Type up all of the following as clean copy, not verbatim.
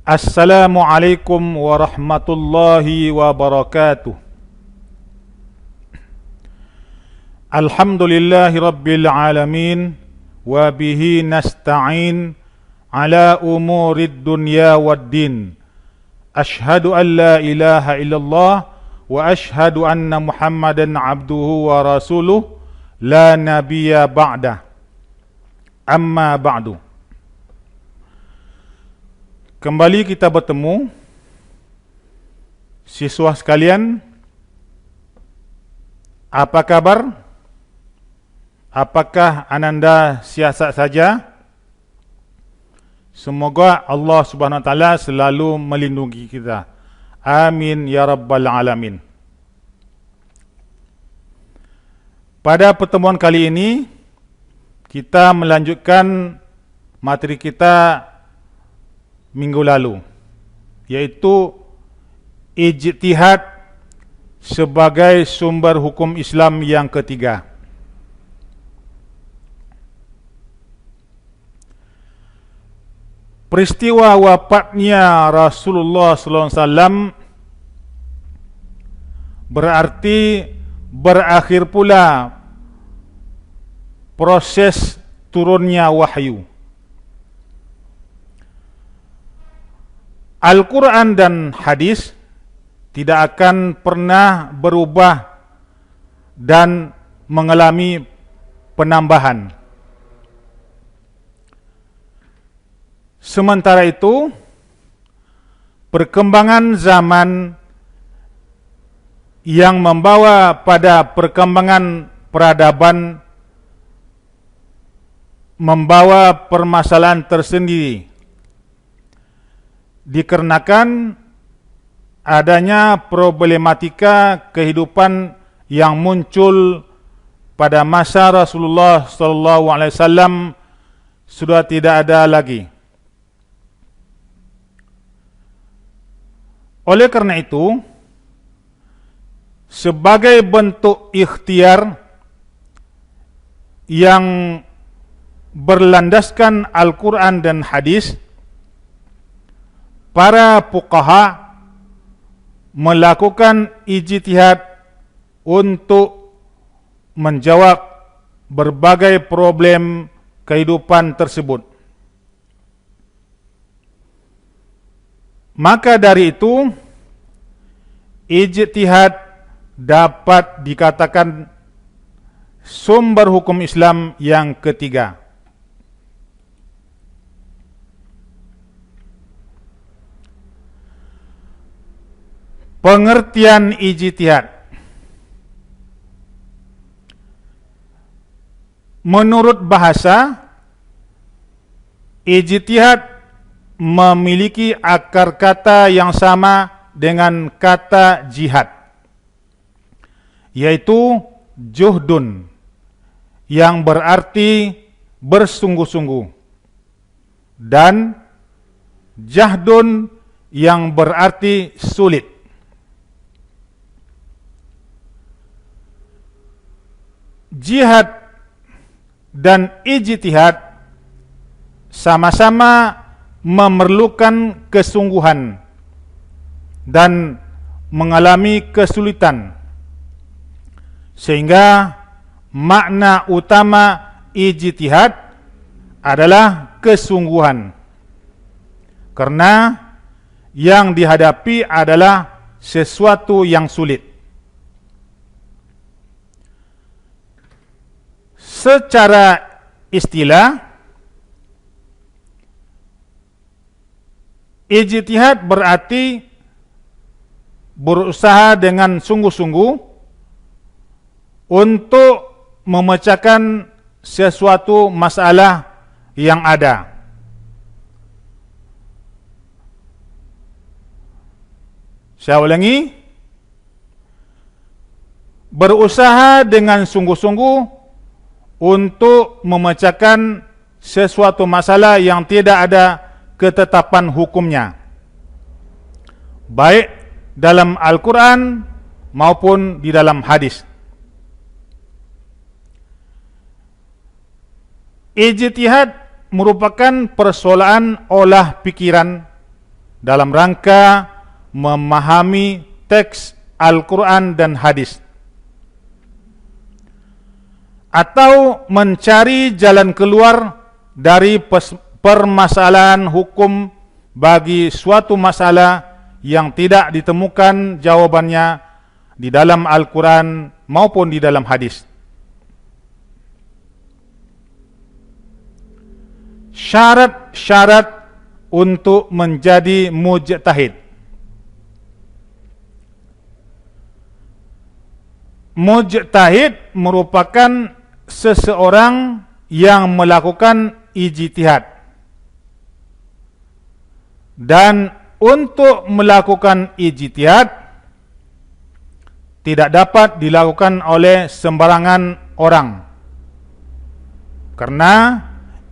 Assalamualaikum warahmatullahi wabarakatuh. Alhamdulillahi rabbil alamin, wa bihi nasta'in ala umurid dunya waddin. Ashhadu an la ilaha illallah wa ashhadu anna Muhammadan abduhu wa rasuluh la nabiyya ba'dah. Amma ba'du. Kembali kita bertemu, siswa sekalian. Apa kabar? Apakah ananda siasat saja? Semoga Allah Subhanahu wa taala selalu melindungi kita. Amin ya rabbal alamin. Pada pertemuan kali ini kita melanjutkan materi kita minggu lalu, yaitu ijtihad sebagai sumber hukum Islam yang ketiga. Peristiwa wafatnya Rasulullah sallallahu alaihi wasallam berarti berakhir pula proses turunnya wahyu. Al-Quran dan hadis tidak akan pernah berubah dan mengalami penambahan. Sementara itu, perkembangan zaman yang membawa pada perkembangan peradaban membawa permasalahan tersendiri, dikarenakan adanya problematika kehidupan yang muncul pada masa Rasulullah SAW sudah tidak ada lagi. Oleh karena itu, sebagai bentuk ikhtiar yang berlandaskan Al-Quran dan hadis, para fuqaha melakukan ijtihad untuk menjawab berbagai problem kehidupan tersebut. Maka dari itu, ijtihad dapat dikatakan sumber hukum Islam yang ketiga. Pengertian ijtihad. Menurut bahasa, ijtihad memiliki akar kata yang sama dengan kata jihad, yaitu juhdun, yang berarti bersungguh-sungguh, dan jahdun yang berarti sulit. Jihad dan ijtihad sama-sama memerlukan kesungguhan dan mengalami kesulitan, sehingga makna utama ijtihad adalah kesungguhan, karena yang dihadapi adalah sesuatu yang sulit. Secara istilah, ijtihad berarti berusaha dengan sungguh-sungguh untuk memecahkan sesuatu masalah yang ada. Saya ulangi, berusaha dengan sungguh-sungguh untuk memecahkan sesuatu masalah yang tidak ada ketetapan hukumnya, baik dalam Al-Quran maupun di dalam hadis. Ijtihad merupakan persoalan olah pikiran dalam rangka memahami teks Al-Quran dan hadis, atau mencari jalan keluar dari permasalahan hukum bagi suatu masalah yang tidak ditemukan jawabannya di dalam Al-Quran maupun di dalam hadis. Syarat-syarat untuk menjadi mujtahid. Mujtahid merupakan seseorang yang melakukan ijtihad, dan untuk melakukan ijtihad tidak dapat dilakukan oleh sembarangan orang, karena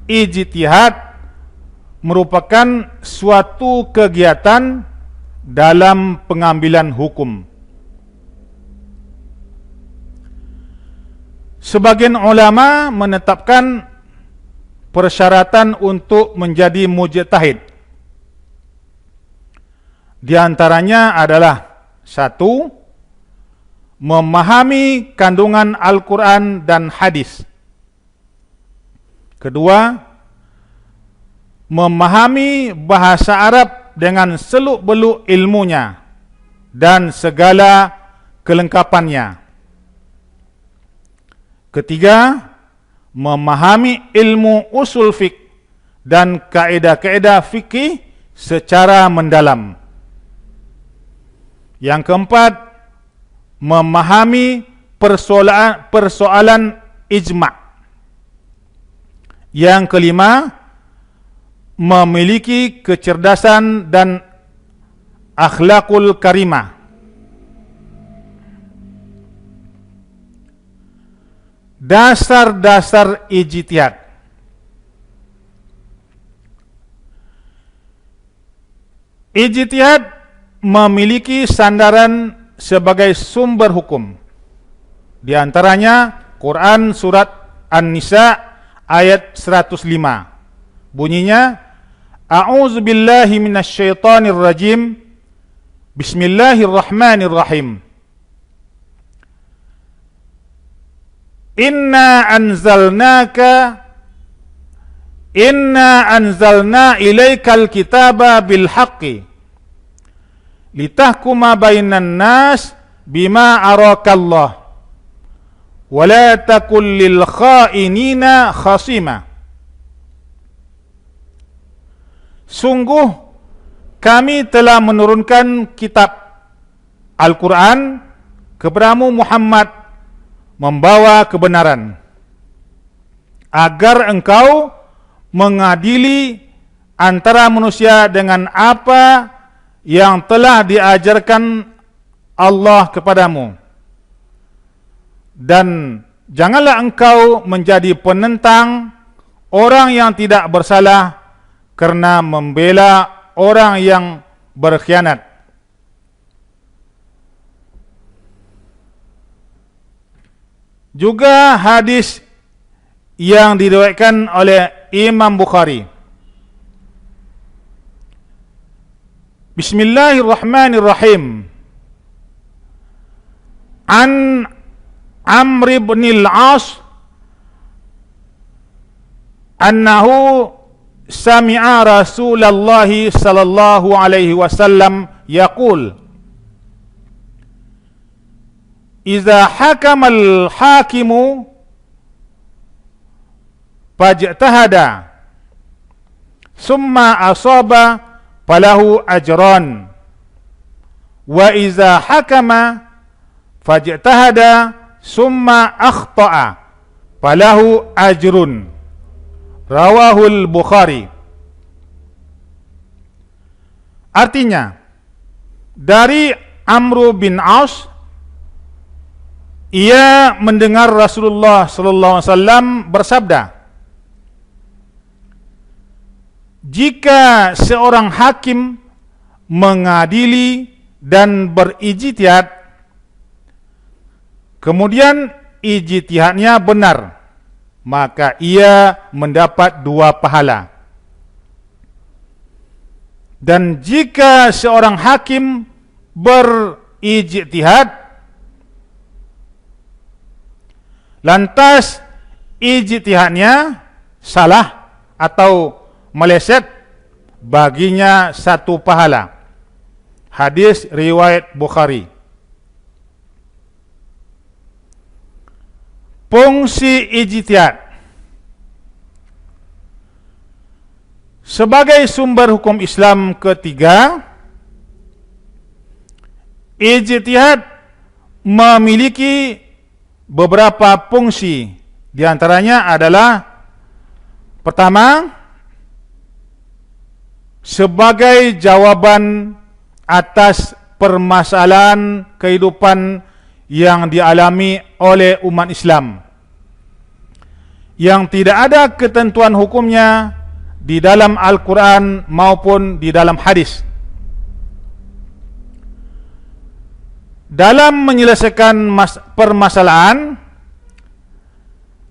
ijtihad merupakan suatu kegiatan dalam pengambilan hukum. Sebagian ulama menetapkan persyaratan untuk menjadi mujtahid. Di antaranya adalah: 1. Memahami kandungan Al-Quran dan hadis. 2. Memahami bahasa Arab dengan seluk-beluk ilmunya dan segala kelengkapannya. 3. Memahami ilmu usul fiqh dan kaedah-kaedah fikih secara mendalam. Yang 4. Memahami persoalan ijma'. Yang 5. Memiliki kecerdasan dan akhlakul karimah. Dasar-dasar ijtihad. Ijtihad memiliki sandaran sebagai sumber hukum. Di antaranya Quran surat An-Nisa ayat 105. Bunyinya: A'udzubillahi minasyaitonirrajim. Bismillahirrahmanirrahim. Inna anzalna ilaikal kitaba bil haqqi litahkuma bainan nas bima arakallah wa la takul lil khainina khasima. Sungguh kami telah menurunkan kitab Al-Quran kepadamu Muhammad membawa kebenaran, agar engkau mengadili antara manusia dengan apa yang telah diajarkan Allah kepadamu, dan janganlah engkau menjadi penentang orang yang tidak bersalah karena membela orang yang berkhianat. Juga hadis yang diriwayatkan oleh Imam Bukhari. Bismillahirrahmanirrahim. An Amr ibn al-As annahu sami'a Rasulullah sallallahu alaihi wasallam yaqul: Iza hakamal hakimu fajtahada summa asaba falahu ajran, wa iza hakama fajtahada summa akhta'a falahu ajrun. Rawahul Bukhari. Artinya, dari Amr bin Aus, ia mendengar Rasulullah sallallahu alaihi wasallam bersabda, jika seorang hakim mengadili dan berijtihad, kemudian ijtihadnya benar, maka ia mendapat 2 pahala. Dan jika seorang hakim berijtihad, lantas ijtihadnya salah atau meleset, baginya satu pahala. Hadis riwayat Bukhari. Fungsi ijtihad sebagai sumber hukum Islam ketiga, ijtihad memiliki beberapa fungsi. Di antaranya adalah pertama, sebagai jawaban atas permasalahan kehidupan yang dialami oleh umat Islam yang tidak ada ketentuan hukumnya di dalam Al-Quran maupun di dalam hadis. Dalam menyelesaikan permasalahan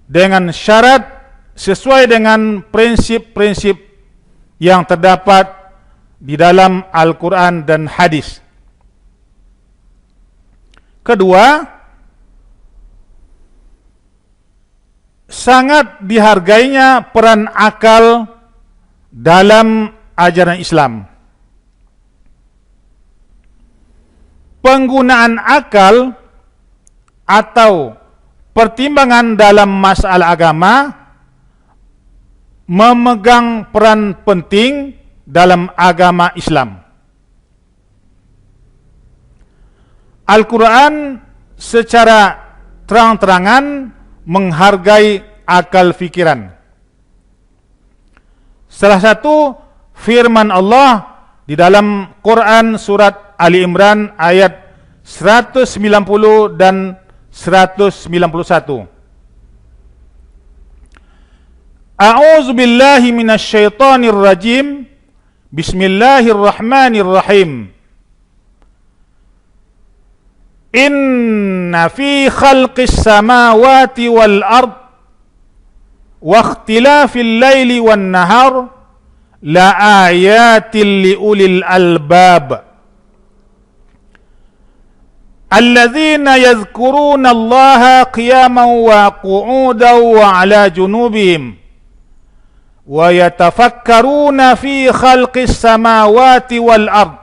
dengan syarat sesuai dengan prinsip-prinsip yang terdapat di dalam Al-Quran dan hadis. Kedua, sangat dihargainya peran akal dalam ajaran Islam. Penggunaan akal atau pertimbangan dalam masalah agama memegang peran penting dalam agama Islam. Al-Quran secara terang-terangan menghargai akal fikiran. Salah satu firman Allah di dalam Quran surat Ali Imran ayat 190 dan 191. A'udzu billahi minasy syaithanir rajim. Bismillahirrahmanirrahim. Inna fi khalqis samawati wal ard wa ikhtilafil laili wan nahar la ayatin li ulil albab alladzina yadhkuruna Allaha qiyaman wa qu'udan wa 'ala junubihim wa yatafakkaruna fi khalqis samawati wal ard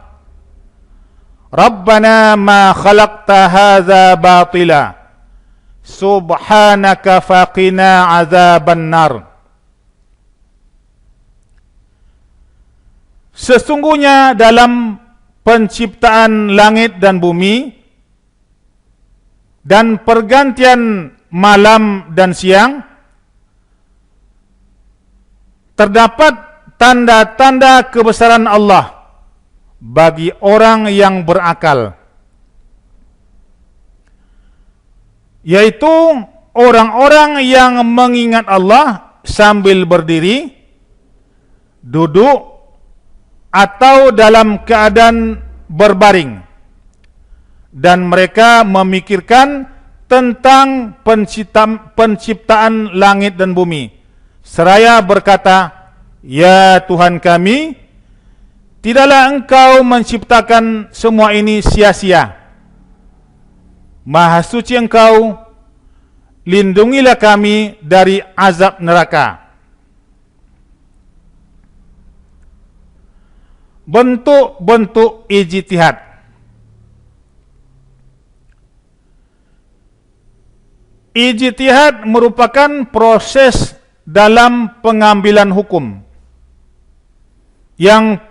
Rabbana ma khalaqta hadza batila subhanaka faqina azaban nar. Sesungguhnya dalam penciptaan langit dan bumi dan pergantian malam dan siang terdapat tanda-tanda kebesaran Allah bagi orang yang berakal, yaitu orang-orang yang mengingat Allah sambil berdiri, duduk, atau dalam keadaan berbaring, dan mereka memikirkan tentang penciptaan langit dan bumi, seraya berkata, "Ya Tuhan kami, tidaklah Engkau menciptakan semua ini sia-sia. Maha suci Engkau, lindungilah kami dari azab neraka." Bentuk-bentuk ijtihad. Ijtihad merupakan proses dalam pengambilan hukum yang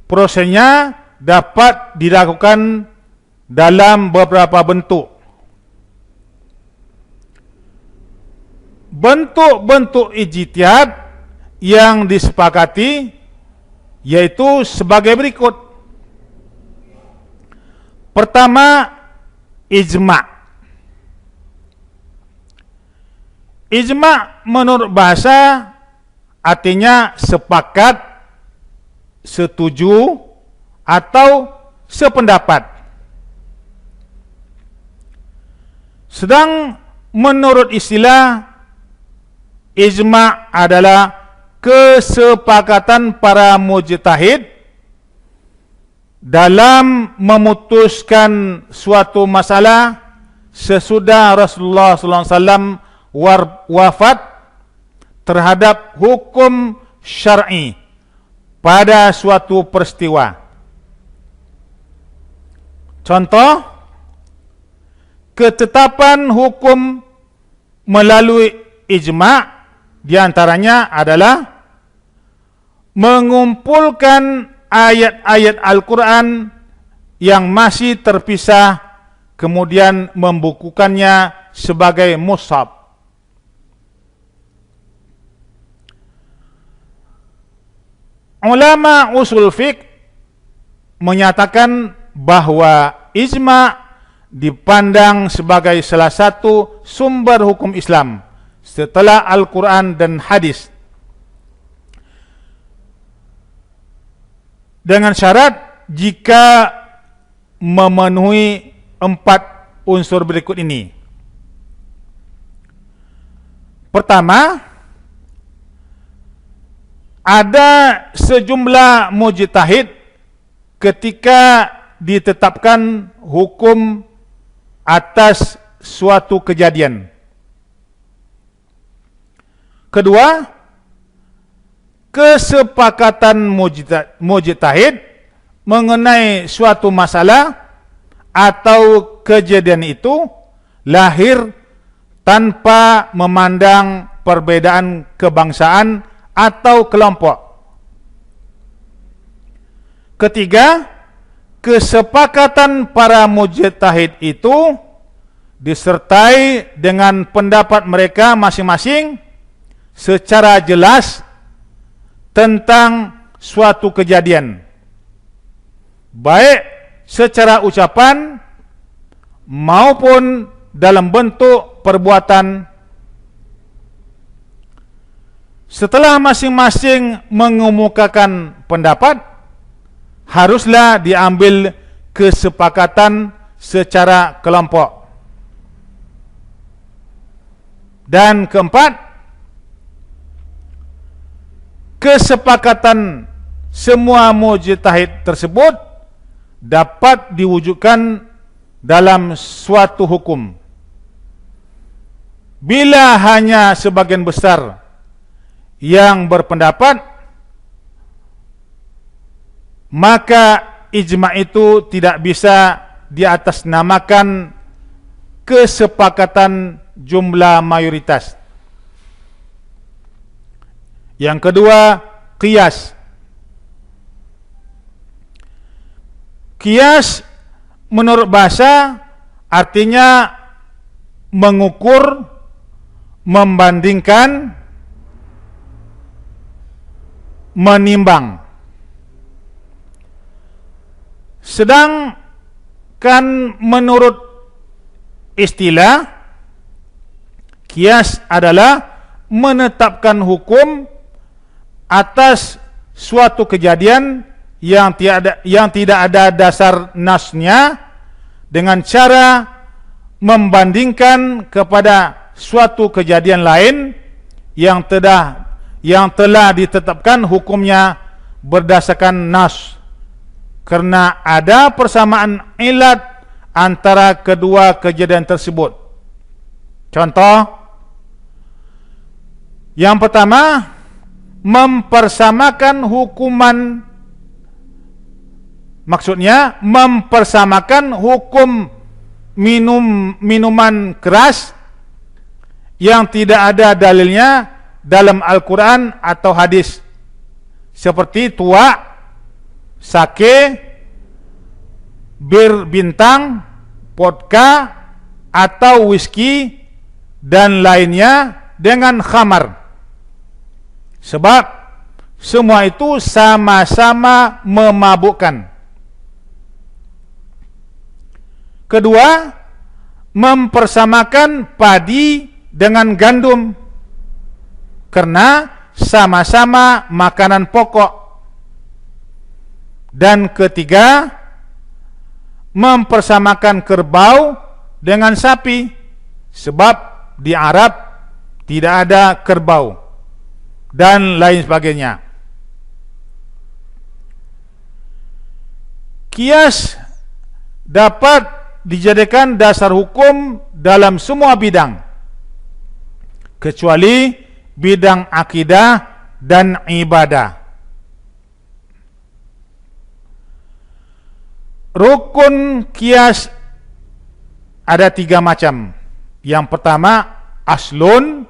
prosesnya dapat dilakukan dalam beberapa bentuk. Bentuk-bentuk ijtihad yang disepakati yaitu sebagai berikut. Pertama, ijma'. Ijma' menurut bahasa artinya sepakat, setuju, atau sependapat. Sedang menurut istilah, ijma' adalah kesepakatan para mujtahid dalam memutuskan suatu masalah sesudah Rasulullah SAW wafat terhadap hukum syar'i pada suatu peristiwa. Contoh, ketetapan hukum melalui ijma' diantaranya adalah mengumpulkan ayat-ayat Al-Quran yang masih terpisah, kemudian membukukannya sebagai mushaf. Ulama usul fiqh menyatakan bahwa ijma' dipandang sebagai salah satu sumber hukum Islam setelah Al-Quran dan hadis, dengan syarat jika memenuhi 4 unsur berikut ini. Pertama, ada sejumlah mujtahid ketika ditetapkan hukum atas suatu kejadian. Kedua, kesepakatan mujtahid mengenai suatu masalah atau kejadian itu lahir tanpa memandang perbedaan kebangsaan atau kelompok. Ketiga, kesepakatan para mujtahid itu disertai dengan pendapat mereka masing-masing secara jelas tentang suatu kejadian, baik secara ucapan maupun dalam bentuk perbuatan. Setelah masing-masing mengemukakan pendapat, haruslah diambil kesepakatan secara kelompok. Dan keempat, kesepakatan semua mujtahid tersebut dapat diwujudkan dalam suatu hukum bila hanya sebagian besar yang berpendapat, maka ijma' itu tidak bisa diatasnamakan kesepakatan jumlah mayoritas. Yang kedua, qiyas. Qiyas menurut bahasa artinya mengukur, membandingkan, menimbang. Sedangkan menurut istilah, qiyas adalah menetapkan hukum atas suatu kejadian yang tidak ada dasar nasnya dengan cara membandingkan kepada suatu kejadian lain yang telah ditetapkan hukumnya berdasarkan nas, karena ada persamaan ilat antara kedua kejadian tersebut. Contoh yang pertama, mempersamakan hukuman, maksudnya mempersamakan hukum minuman keras yang tidak ada dalilnya dalam Al-Quran atau hadis, seperti tuak, sake, bir bintang, vodka, atau whisky dan lainnya dengan khamar. Sebab semua itu sama-sama memabukkan. Kedua, mempersamakan padi dengan gandum, karena sama-sama makanan pokok. Dan ketiga, mempersamakan kerbau dengan sapi, sebab di Arab tidak ada kerbau, dan lain sebagainya. Qiyas dapat dijadikan dasar hukum dalam semua bidang kecuali bidang akidah dan ibadah. Rukun qiyas ada 3 macam. Yang pertama, aslun,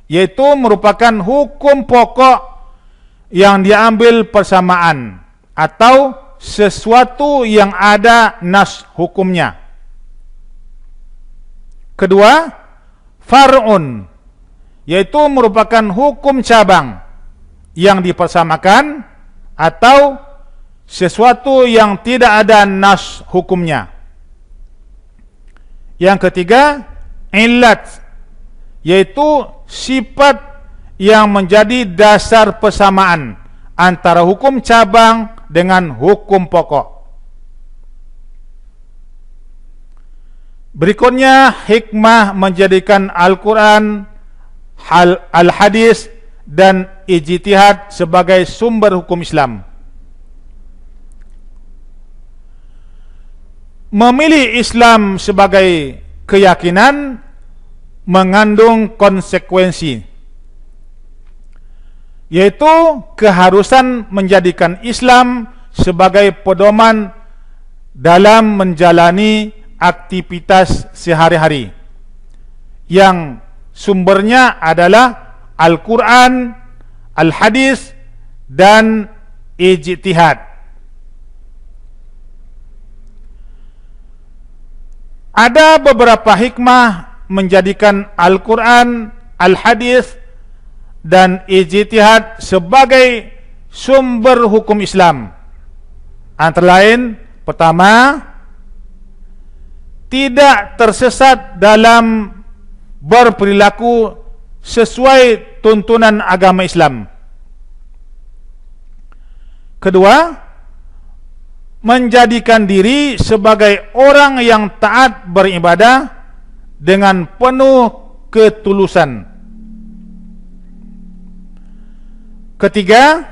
yaitu merupakan hukum pokok yang diambil persamaan atau sesuatu yang ada nas hukumnya. Kedua, far'un, yaitu merupakan hukum cabang yang dipersamakan atau sesuatu yang tidak ada nas hukumnya. Yang ketiga, illat, yaitu sifat yang menjadi dasar persamaan antara hukum cabang dengan hukum pokok. Berikutnya, hikmah menjadikan Al-Quran, Al-Hadis dan ijtihad sebagai sumber hukum Islam. Memilih Islam sebagai keyakinan mengandung konsekuensi, yaitu keharusan menjadikan Islam sebagai pedoman dalam menjalani aktivitas sehari-hari yang sumbernya adalah Al-Quran, Al-Hadis dan ijtihad. Ada beberapa hikmah menjadikan Al-Quran, Al-Hadis dan ijtihad sebagai sumber hukum Islam. Antara lain, pertama, tidak tersesat dalam berperilaku sesuai tuntunan agama Islam. Kedua, menjadikan diri sebagai orang yang taat beribadah dengan penuh ketulusan. Ketiga,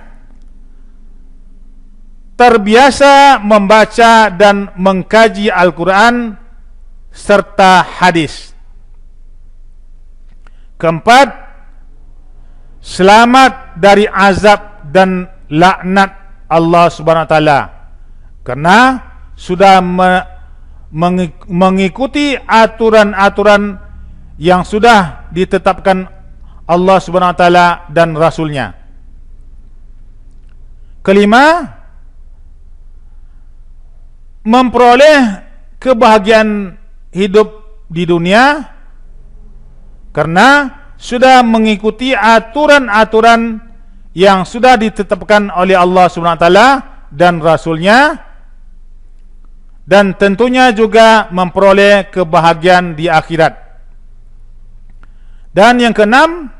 terbiasa membaca dan mengkaji Al-Quran serta hadis. Keempat, selamat dari azab dan laknat Allah Subhanahu wa taala karena sudah mengikuti aturan-aturan yang sudah ditetapkan Allah Subhanahu wa taala dan Rasulnya. Kelima, memperoleh kebahagiaan hidup di dunia karena sudah mengikuti aturan-aturan yang sudah ditetapkan oleh Allah Subhanahu wa taala dan Rasulnya, dan tentunya juga memperoleh kebahagiaan di akhirat. Dan yang keenam,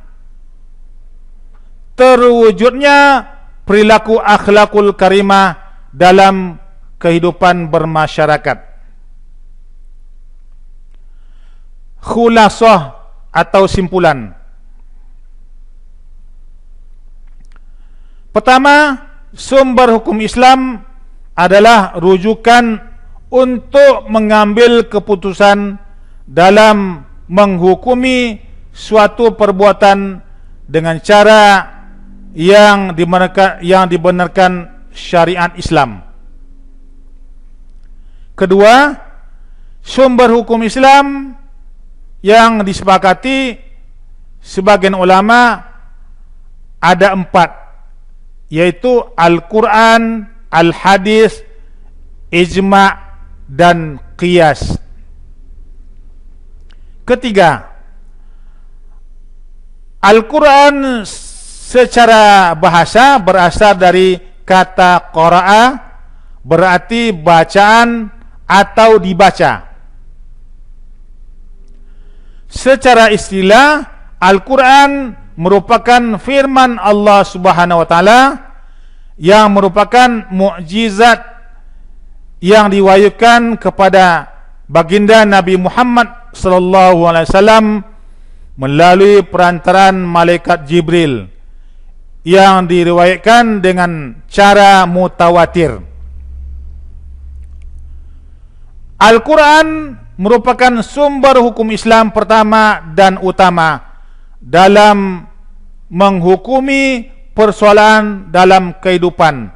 terwujudnya perilaku akhlakul karimah dalam kehidupan bermasyarakat. Khulasah atau simpulan. Pertama, sumber hukum Islam adalah rujukan untuk mengambil keputusan dalam menghukumi suatu perbuatan dengan cara yang dibenarkan syariat Islam. Kedua, sumber hukum Islam yang disepakati sebagian ulama ada 4, yaitu Al-Quran, Al-Hadis, Ijma' dan Qiyas. Ketiga, Al-Quran secara bahasa berasal dari kata qara'a, berarti bacaan atau dibaca. Secara istilah, Al-Quran merupakan firman Allah Subhanahu wa taala yang merupakan mukjizat yang diwahyukan kepada baginda Nabi Muhammad sallallahu alaihi wasallam melalui perantaraan malaikat Jibril yang diriwayatkan dengan cara mutawatir. Al-Quran merupakan sumber hukum Islam pertama dan utama dalam menghukumi persoalan dalam kehidupan.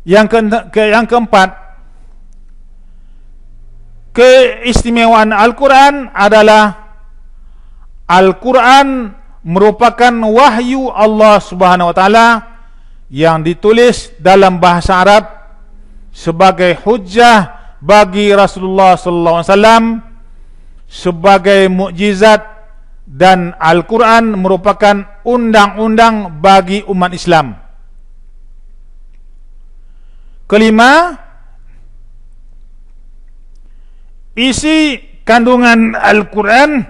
Yang keempat, keistimewaan Al-Quran adalah Al-Quran merupakan wahyu Allah Subhanahu wa taala yang ditulis dalam bahasa Arab sebagai hujjah bagi Rasulullah sallallahu alaihi wasallam, sebagai mukjizat, dan Al-Quran merupakan undang-undang bagi umat Islam. Kelima, isi kandungan Al-Quran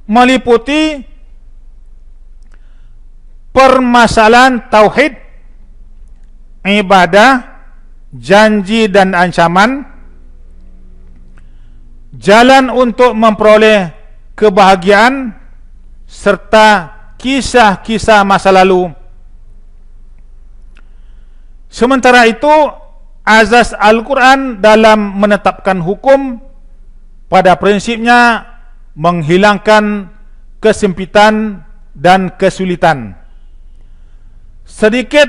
meliputi permasalahan tauhid, ibadah, janji dan ancaman, jalan untuk memperoleh kebahagiaan, serta kisah-kisah masa lalu. Sementara itu, azas Al-Quran dalam menetapkan hukum pada prinsipnya menghilangkan kesempitan dan kesulitan. Sedikit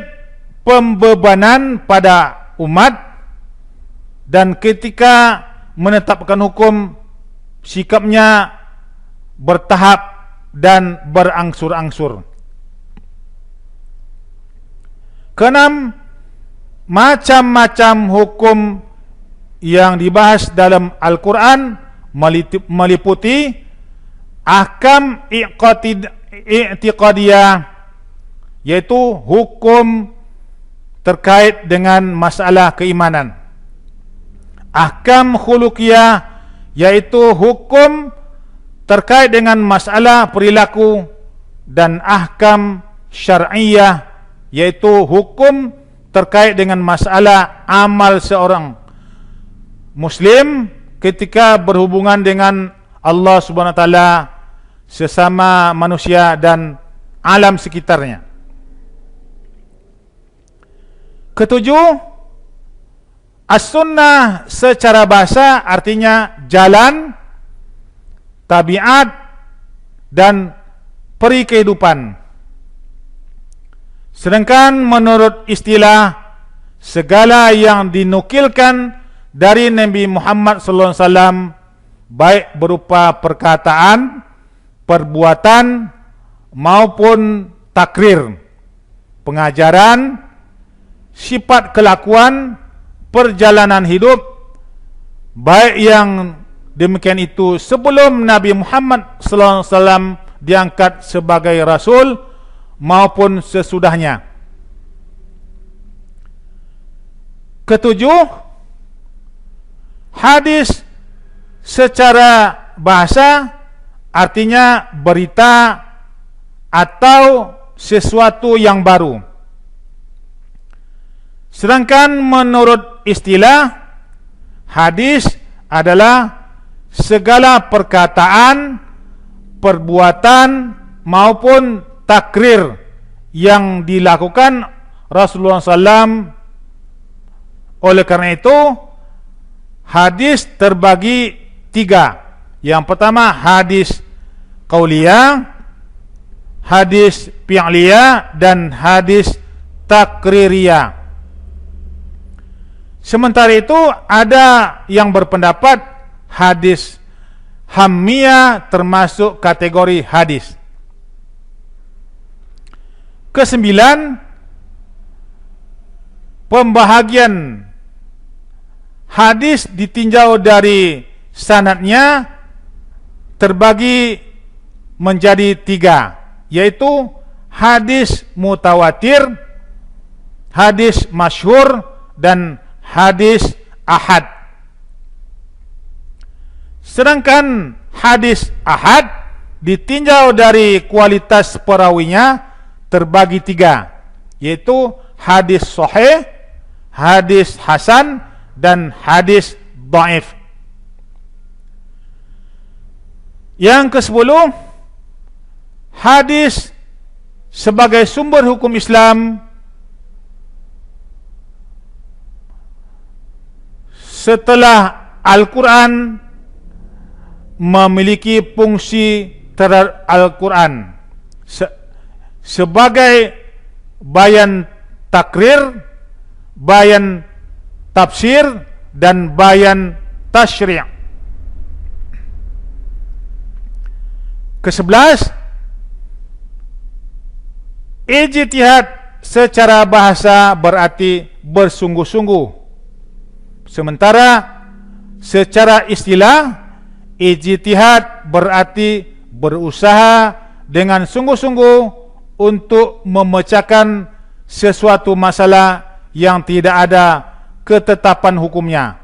pembebanan pada umat, dan ketika menetapkan hukum sikapnya bertahap dan berangsur-angsur. Keenam, macam-macam hukum yang dibahas dalam Al-Quran meliputi ahkam i'tiqadiyah, yaitu hukum terkait dengan masalah keimanan. Ahkam khuluqiyah, yaitu hukum terkait dengan masalah perilaku. Dan ahkam syar'iyah, yaitu hukum terkait dengan masalah amal seorang muslim ketika berhubungan dengan Allah Subhanahu wa taala, sesama manusia dan alam sekitarnya. Ketujuh, as-sunnah secara bahasa artinya jalan, tabiat, dan peri kehidupan. Sedangkan menurut istilah, segala yang dinukilkan dari Nabi Muhammad sallallahu alaihi wasallam, baik berupa perkataan, perbuatan, maupun takrir, pengajaran, sifat kelakuan, perjalanan hidup, baik yang demikian itu sebelum Nabi Muhammad sallallahu alaihi wasallam diangkat sebagai rasul maupun sesudahnya. Ketujuh, hadis secara bahasa artinya berita atau sesuatu yang baru. Sedangkan menurut istilah, hadis adalah segala perkataan, perbuatan maupun takrir yang dilakukan Rasulullah SAW. Oleh karena itu, hadis terbagi tiga. Yang pertama, hadis qauliyah, hadis fi'liyah, dan hadis takririyah. Sementara itu, ada yang berpendapat hadis hammiyah termasuk kategori hadis. Kesembilan, pembahagian hadis ditinjau dari sanadnya terbagi menjadi tiga, yaitu hadis mutawatir, hadis masyhur, dan hadis ahad. Sedangkan hadis ahad ditinjau dari kualitas perawinya terbagi tiga, yaitu hadis sahih, hadis hasan, dan hadis dhaif. Yang ke-10, hadis sebagai sumber hukum Islam setelah Al-Quran memiliki fungsi terhadap Al-Quran sebagai bayan takrir, bayan tafsir, dan bayan tasyri'. Ke-11, ijtihad secara bahasa berarti bersungguh-sungguh, sementara secara istilah ijtihad berarti berusaha dengan sungguh-sungguh untuk memecahkan sesuatu masalah yang tidak ada ketetapan hukumnya,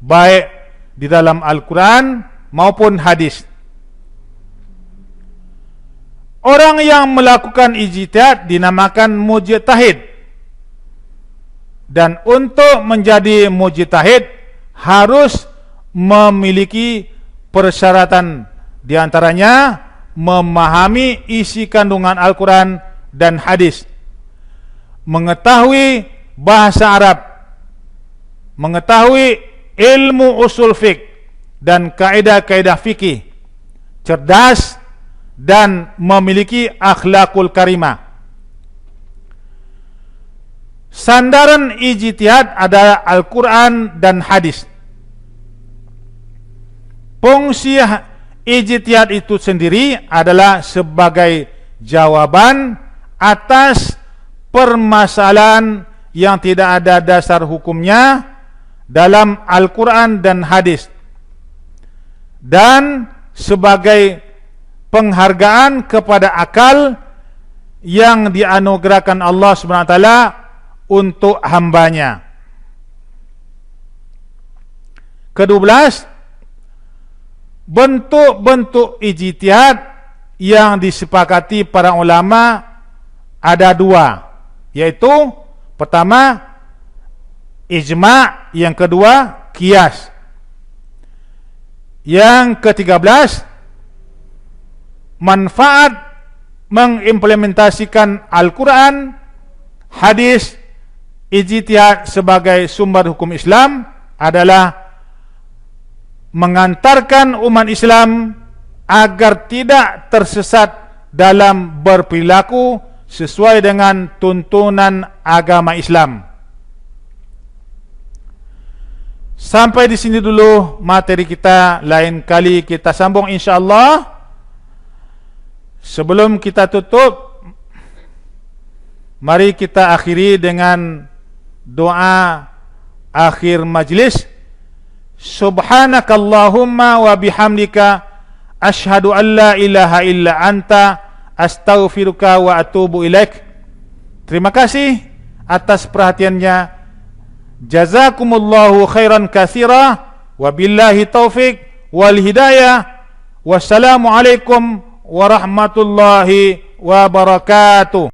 baik di dalam Al-Quran maupun hadis. Orang yang melakukan ijtihad dinamakan mujtahid, dan untuk menjadi mujtahid harus memiliki persyaratan, diantaranya memahami isi kandungan Al-Quran dan hadis, mengetahui bahasa Arab, mengetahui ilmu usul fiqh dan kaidah-kaidah fikih, cerdas, dan memiliki akhlakul karimah. Sandaran ijtihad adalah Al-Quran dan hadis. Fungsi ijtihad itu sendiri adalah sebagai jawaban atas permasalahan yang tidak ada dasar hukumnya dalam Al-Quran dan hadis, dan sebagai penghargaan kepada akal yang dianugerahkan Allah SWT untuk hambanya. Ke-12, bentuk-bentuk ijtihad yang disepakati para ulama ada dua, yaitu pertama ijma', yang kedua qiyas. Yang ke-13, manfaat mengimplementasikan Al-Quran, hadis, ijtihad sebagai sumber hukum Islam adalah mengantarkan umat Islam agar tidak tersesat dalam berperilaku sesuai dengan tuntunan agama Islam. Sampai di sini dulu materi kita, lain kali kita sambung insyaallah. Sebelum kita tutup, mari kita akhiri dengan doa akhir majlis. Subhanakallahumma wa bihamdika asyhadu an la ilaha illa anta astaghfiruka wa atubu ilaik. Terima kasih atas perhatiannya. Jazakumullahu khairan katsira, wabillahi taufik wal hidayah. Wassalamualaikum warahmatullahi wabarakatuh.